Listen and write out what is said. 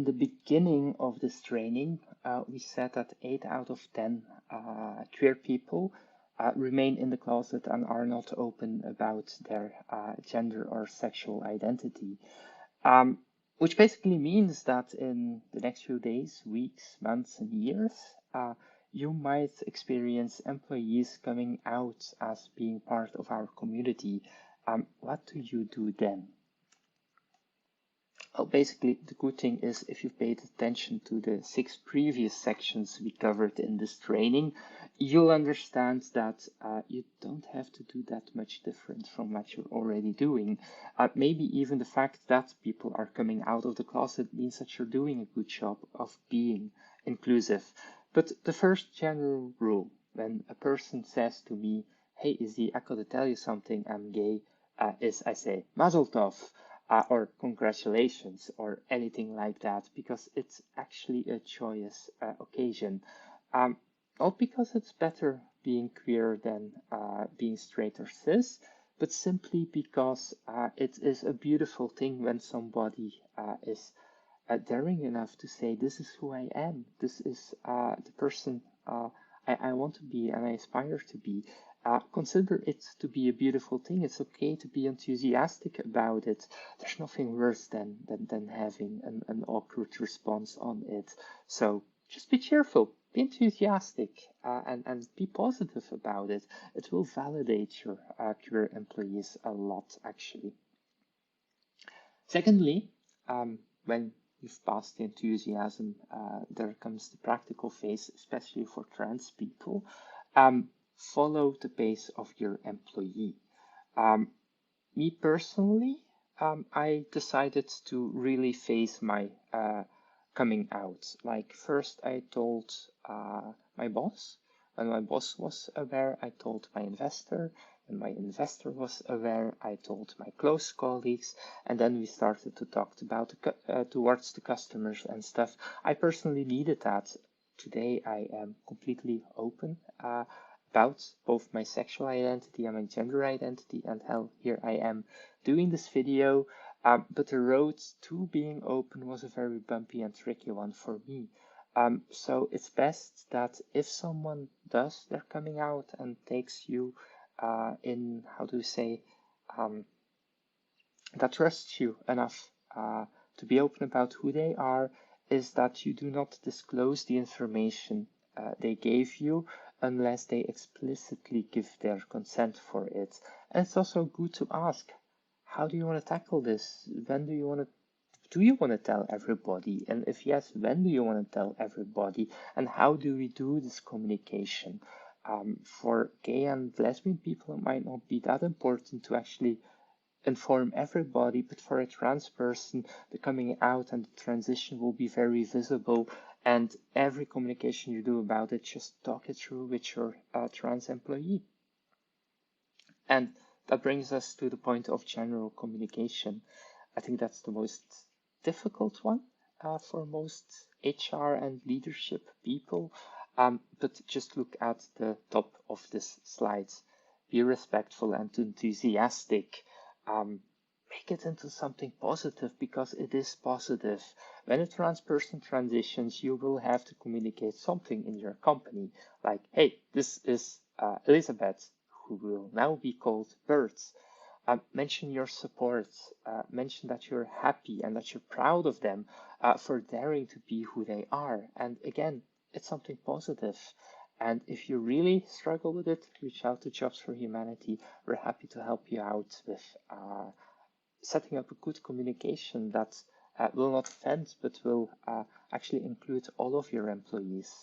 In the beginning of this training, we said that 8 out of 10 queer people remain in the closet and are not open about their gender or sexual identity. Which basically means that in the next few days, weeks, months, and years, you might experience employees coming out as being part of our community. What do you do then? Well, basically, the good thing is if you paid attention to the 6 previous sections we covered in this training, you'll understand that you don't have to do that much different from what you're already doing. Maybe even the fact that people are coming out of the closet means that you're doing a good job of being inclusive. But the first general rule, when a person says to me, "Hey, Izzy, I gotta tell you something, I'm gay," is I say, "Mazel tov." Or congratulations or anything like that, because it's actually a joyous occasion. Not because it's better being queer than being straight or cis, but simply because it is a beautiful thing when somebody is daring enough to say, "This is who I am, this is the person I want to be and I aspire to be." Consider it to be a beautiful thing. It's okay to be enthusiastic about it. There's nothing worse than having an awkward response on it. So just be cheerful, be enthusiastic, and be positive about it. It will validate your queer employees a lot, actually. Secondly, when you've passed the enthusiasm, there comes the practical phase, especially for trans people. Follow the pace of your employee. Me personally, I decided to really face my coming out. Like first I told my boss. When my boss was aware, I told my investor. When my investor was aware, I told my close colleagues, and then we started to talk about towards the customers and stuff. I personally needed that. Today I am completely open about both my sexual identity and my gender identity, and hell, here I am doing this video. But the road to being open was a very bumpy and tricky one for me. So it's best that if someone does their coming out and takes you in, how do you say, that trusts you enough to be open about who they are, is that you do not disclose the information they gave you unless they explicitly give their consent for it. And it's also good to ask, how do you want to tackle this? When do you want to tell everybody? And if yes, when do you want to tell everybody? And how do we do this communication? For gay and lesbian people, it might not be that important to actually inform everybody, but for a trans person, the coming out and the transition will be very visible, and every communication you do about it, just talk it through with your trans employee. And that brings us to the point of general communication. I think that's the most difficult one for most HR and leadership people. But just look at the top of this slide. Be respectful and enthusiastic. Make it into something positive, because it is positive. When a trans person transitions, you will have to communicate something in your company, like, "Hey, this is Elizabeth, who will now be called Bert." Mention your support, mention that you're happy and that you're proud of them for daring to be who they are. And again, it's something positive. And if you really struggle with it, reach out to Jobs for Humanity. We're happy to help you out with setting up a good communication that will not offend, but will actually include all of your employees.